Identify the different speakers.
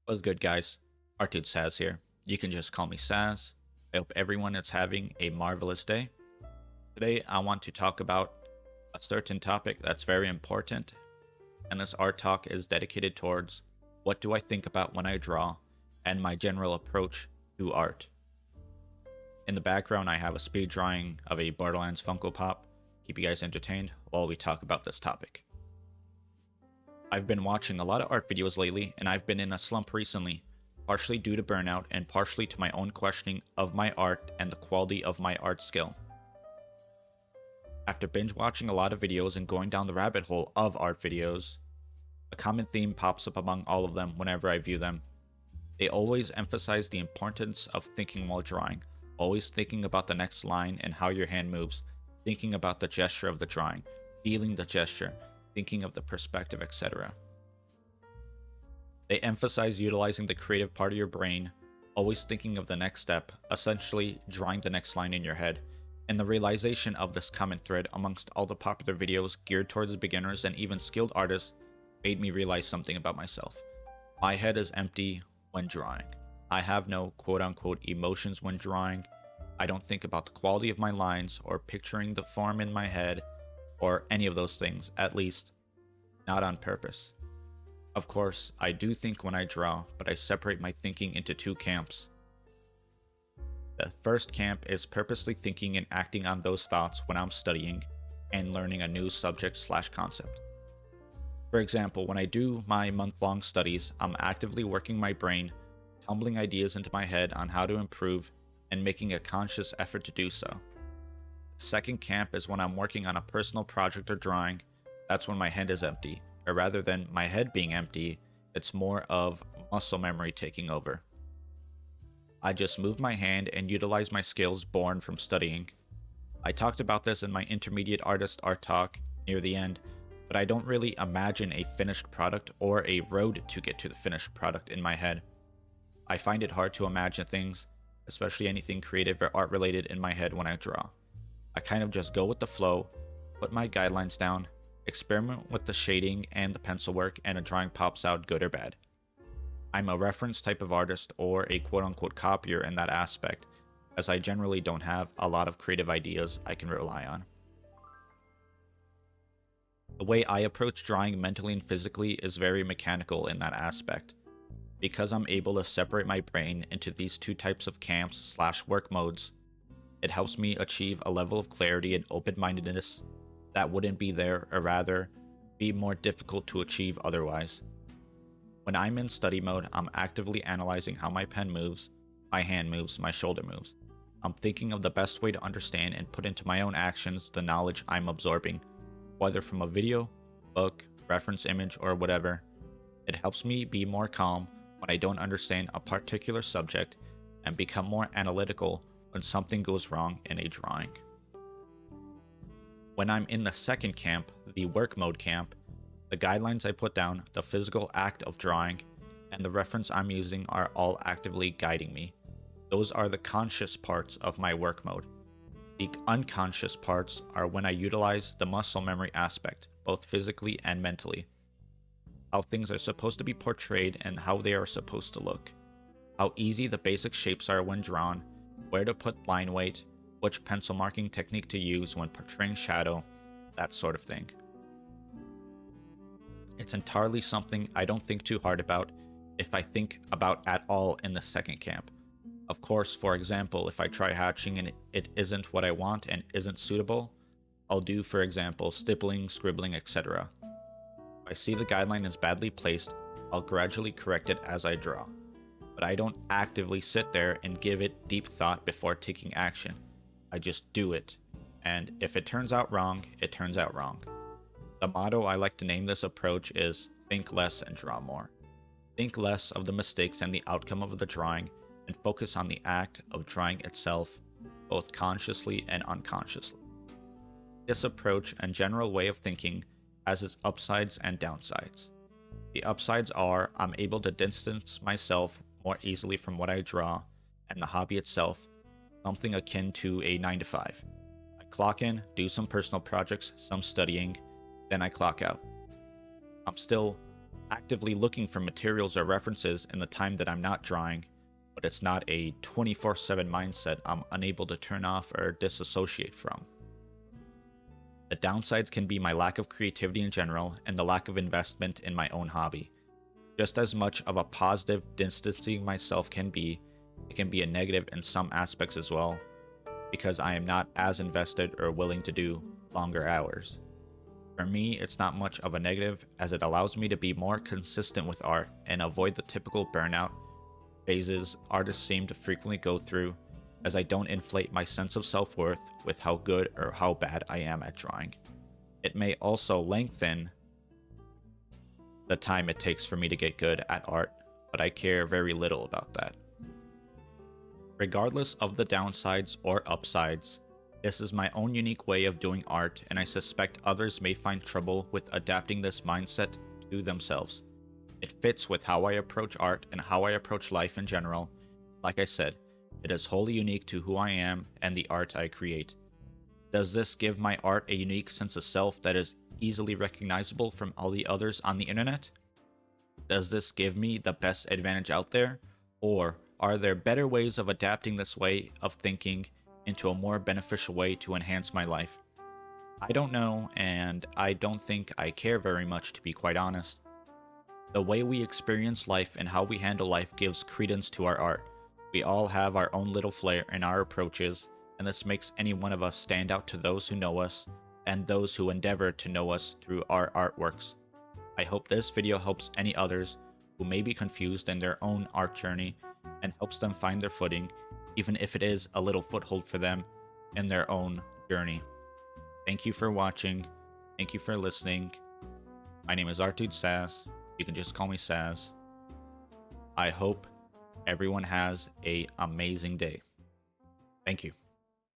Speaker 1: What's good, guys? Our dude Saz here. You can just call me Saz. I hope everyone is having a marvelous day. Today, I want to talk about a certain topic that's very important, and this art talk is dedicated towards what do I think about when I draw and my general approach to art. In the background, I have a speed drawing of a Borderlands Funko Pop. Keep you guys entertained while we talk about this topic. I've been watching a lot of art videos lately, and I've been in a slump recently, partially due to burnout and partially to my own questioning of my art and the quality of my art skill. After binge watching a lot of videos and going down the rabbit hole of art videos, a common theme pops up among all of them whenever I view them. They always emphasize the importance of thinking while drawing, always thinking about the next line and how your hand moves, thinking about the gesture of the drawing, feeling the gesture, thinking of the perspective, etc. They emphasize utilizing the creative part of your brain, always thinking of the next step, essentially drawing the next line in your head. And the realization of this common thread amongst all the popular videos geared towards beginners and even skilled artists made me realize something about myself. My head is empty when drawing. I have no quote-unquote emotions when drawing. I don't think about the quality of my lines or picturing the form in my head or any of those things, at least not on purpose. Of course, I do think when I draw, but I separate my thinking into two camps. The first camp is purposely thinking and acting on those thoughts when I'm studying and learning a new subject/concept. For example, when I do my month-long studies, I'm actively working my brain, tumbling ideas into my head on how to improve and making a conscious effort to do so. The second camp is when I'm working on a personal project or drawing. That's when my head is empty, or rather than my head being empty, it's more of muscle memory taking over. I just move my hand and utilize my skills born from studying. I talked about this in my intermediate artist art talk near the end, but I don't really imagine a finished product or a road to get to the finished product in my head. I find it hard to imagine things, especially anything creative or art related in my head when I draw. I kind of just go with the flow, put my guidelines down, experiment with the shading and the pencil work, and a drawing pops out good or bad. I'm a reference type of artist or a quote-unquote copier in that aspect, as I generally don't have a lot of creative ideas I can rely on. The way I approach drawing mentally and physically is very mechanical in that aspect. Because I'm able to separate my brain into these two types of camps/work modes, it helps me achieve a level of clarity and open-mindedness that wouldn't be there, or rather, be more difficult to achieve otherwise. When I'm in study mode, I'm actively analyzing how my pen moves, my hand moves, my shoulder moves. I'm thinking of the best way to understand and put into my own actions the knowledge I'm absorbing, whether from a video, book, reference image, or whatever. It helps me be more calm when I don't understand a particular subject and become more analytical when something goes wrong in a drawing. When I'm in the second camp, the work mode camp, the guidelines I put down, the physical act of drawing, and the reference I'm using are all actively guiding me. Those are the conscious parts of my work mode. The unconscious parts are when I utilize the muscle memory aspect, both physically and mentally. How things are supposed to be portrayed and how they are supposed to look. How easy the basic shapes are when drawn, where to put line weight, which pencil marking technique to use when portraying shadow, that sort of thing. It's entirely something I don't think too hard about, if I think about at all in the second camp. Of course, for example, if I try hatching and it isn't what I want and isn't suitable, I'll do, for example, stippling, scribbling, etc. If I see the guideline is badly placed, I'll gradually correct it as I draw. But I don't actively sit there and give it deep thought before taking action. I just do it, and if it turns out wrong, it turns out wrong. The motto I like to name this approach is think less and draw more. Think less of the mistakes and the outcome of the drawing, and focus on the act of drawing itself, both consciously and unconsciously. This approach and general way of thinking has its upsides and downsides. The upsides are I'm able to distance myself more easily from what I draw and the hobby itself, something akin to a 9-to-5. I clock in, do some personal projects, some studying, then I clock out. I'm still actively looking for materials or references in the time that I'm not drawing, but it's not a 24/7 mindset I'm unable to turn off or disassociate from. The downsides can be my lack of creativity in general and the lack of investment in my own hobby. Just as much of a positive distancing myself can be, it can be a negative in some aspects as well, because I am not as invested or willing to do longer hours. For me, it's not much of a negative as it allows me to be more consistent with art and avoid the typical burnout phases artists seem to frequently go through, as I don't inflate my sense of self-worth with how good or how bad I am at drawing. It may also lengthen the time it takes for me to get good at art, but I care very little about that. Regardless of the downsides or upsides, this is my own unique way of doing art, and I suspect others may find trouble with adapting this mindset to themselves. It fits with how I approach art and how I approach life in general. Like I said, it is wholly unique to who I am and the art I create. Does this give my art a unique sense of self that is easily recognizable from all the others on the internet? Does this give me the best advantage out there? Or are there better ways of adapting this way of thinking into a more beneficial way to enhance my life? I don't know, and I don't think I care very much, to be quite honest. The way we experience life and how we handle life gives credence to our art. We all have our own little flair in our approaches, and this makes any one of us stand out to those who know us and those who endeavor to know us through our artworks. I hope this video helps any others who may be confused in their own art journey and helps them find their footing, even if it is a little foothold for them in their own journey. Thank you for watching. Thank you for listening. My name is Artdude Saz. You can just call me Saz. I hope everyone has an amazing day. Thank you.